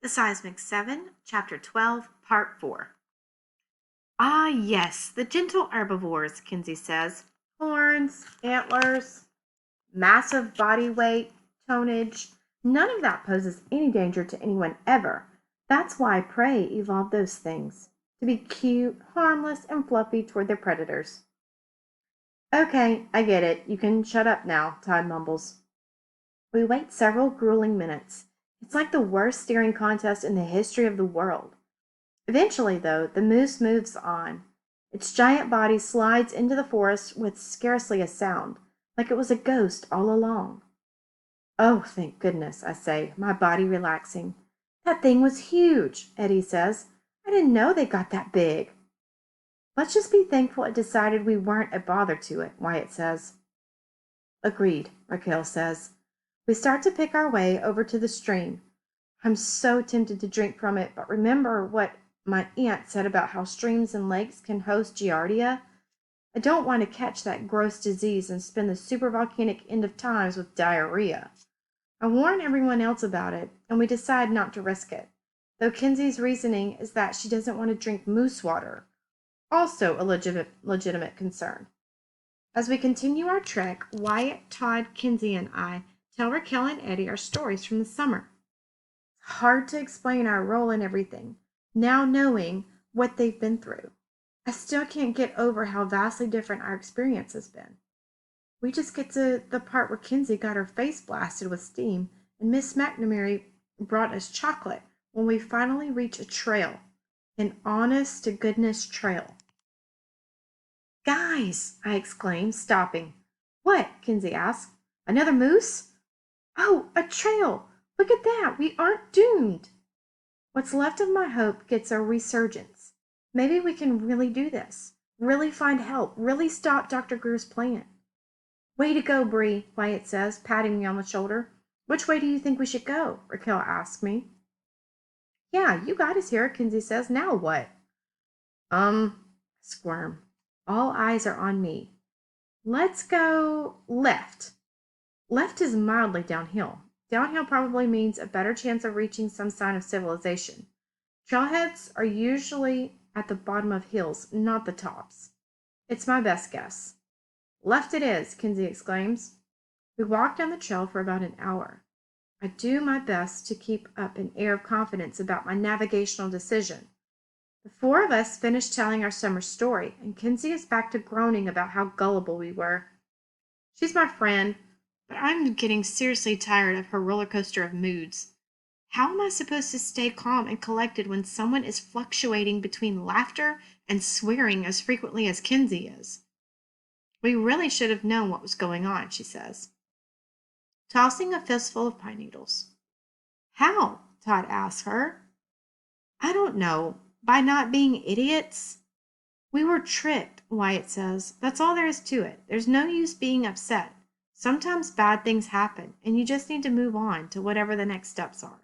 The Seismic 7, Chapter 12, Part 4. Ah, yes, the gentle herbivores, Kinsey says. Horns, antlers, massive body weight, tonnage. None of that poses any danger to anyone ever. That's why prey evolved those things. To be cute, harmless, and fluffy toward their predators. Okay, I get it. You can shut up now, Todd mumbles. We wait several grueling minutes. It's like the worst steering contest in the history of the world. Eventually, though, the moose moves on. Its giant body slides into the forest with scarcely a sound, like it was a ghost all along. Oh, thank goodness, I say, my body relaxing. That thing was huge, Eddie says. I didn't know they got that big. Let's just be thankful it decided we weren't a bother to it, Wyatt says. Agreed, Raquel says. We start to pick our way over to the stream. I'm so tempted to drink from it, but remember what my aunt said about how streams and lakes can host giardia? I don't want to catch that gross disease and spend the supervolcanic end of times with diarrhea. I warn everyone else about it, and we decide not to risk it, though Kenzie's reasoning is that she doesn't want to drink moose water, also a legitimate concern. As we continue our trek, Wyatt, Todd, Kenzie, and I tell Raquel and Eddie our stories from the summer. It's hard to explain our role in everything, now knowing what they've been through. I still can't get over how vastly different our experience has been. We just get to the part where Kenzie got her face blasted with steam and Miss McNamara brought us chocolate when we finally reach a trail. An honest to goodness trail. Guys, I exclaim, stopping. What? Kenzie asked. Another moose? Oh, a trail! Look at that! We aren't doomed! What's left of my hope gets a resurgence. Maybe we can really do this. Really find help. Really stop Dr. Greer's plan. Way to go, Bree, Wyatt says, patting me on the shoulder. Which way do you think we should go? Raquel asks me. Yeah, you got us here, Kenzie says. Now what? Squirm. All eyes are on me. Let's go left. Left is mildly downhill. Downhill probably means a better chance of reaching some sign of civilization. Trailheads are usually at the bottom of hills, not the tops. It's my best guess. Left it is, Kenzie exclaims. We walk down the trail for about an hour. I do my best to keep up an air of confidence about my navigational decision. The four of us finish telling our summer story, and Kenzie is back to groaning about how gullible we were. She's my friend, but I'm getting seriously tired of her roller coaster of moods. How am I supposed to stay calm and collected when someone is fluctuating between laughter and swearing as frequently as Kenzie is? We really should have known what was going on, she says, tossing a fistful of pine needles. How? Todd asks her. I don't know. By not being idiots? We were tricked, Wyatt says. That's all there is to it. There's no use being upset. Sometimes bad things happen, and you just need to move on to whatever the next steps are.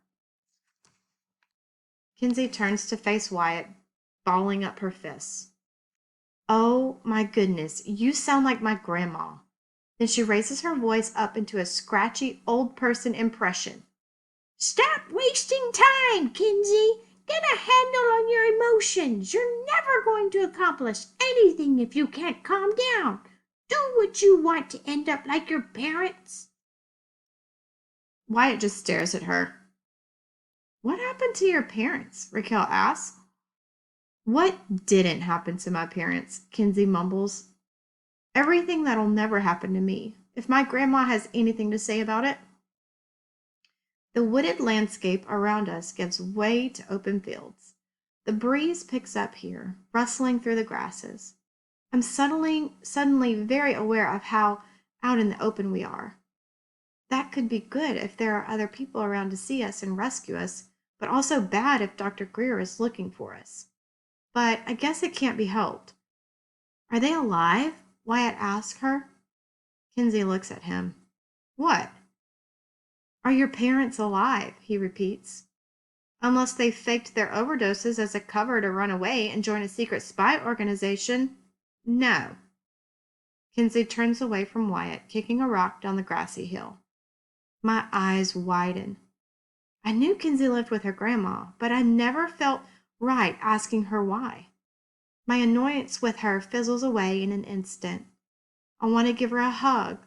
Kenzie turns to face Wyatt, balling up her fists. Oh, my goodness, you sound like my grandma. Then she raises her voice up into a scratchy old person impression. Stop wasting time, Kenzie. Get a handle on your emotions. You're never going to accomplish anything if you can't calm down. Do what you want to end up like your parents. Wyatt just stares at her. What happened to your parents? Raquel asks. What didn't happen to my parents? Kenzie mumbles. Everything that'll never happen to me, if my grandma has anything to say about it. The wooded landscape around us gives way to open fields. The breeze picks up here, rustling through the grasses. I'm suddenly very aware of how out in the open we are. That could be good if there are other people around to see us and rescue us, but also bad if Dr. Greer is looking for us. But I guess it can't be helped. Are they alive? Wyatt asks her. Kenzie looks at him. What? Are your parents alive? He repeats. Unless they faked their overdoses as a cover to run away and join a secret spy organization. No. Kenzie turns away from Wyatt, kicking a rock down the grassy hill. My eyes widen. I knew Kinsey lived with her grandma, but I never felt right asking her why. My annoyance with her fizzles away in an instant. I want to give her a hug,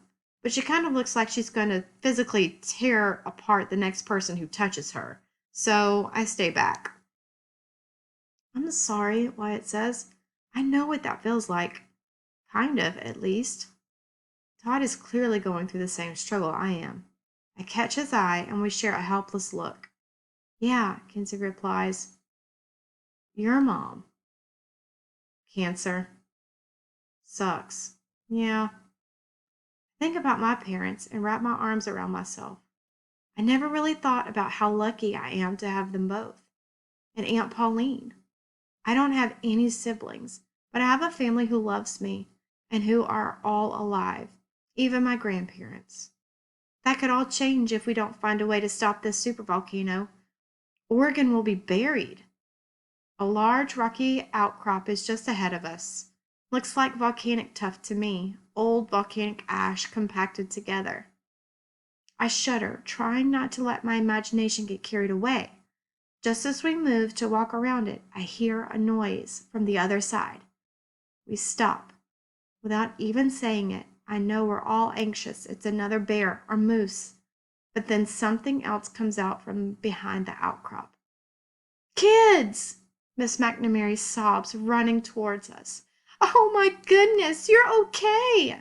but she kind of looks like she's going to physically tear apart the next person who touches her, so I stay back. I'm sorry, Wyatt says. I know what that feels like. Kind of, at least. Todd is clearly going through the same struggle I am. I catch his eye and we share a helpless look. Yeah, Kinsey replies. Your mom. Cancer. Sucks. Yeah. Think about my parents and wrap my arms around myself. I never really thought about how lucky I am to have them both. And Aunt Pauline. I don't have any siblings, but I have a family who loves me and who are all alive, even my grandparents. That could all change if we don't find a way to stop this supervolcano. Oregon will be buried. A large rocky outcrop is just ahead of us. Looks like volcanic tuff to me, old volcanic ash compacted together. I shudder, trying not to let my imagination get carried away. Just as we move to walk around it, I hear a noise from the other side. We stop. Without even saying it, I know we're all anxious. It's another bear or moose. But then something else comes out from behind the outcrop. Kids! Miss McNamara sobs, running towards us. Oh my goodness, you're okay!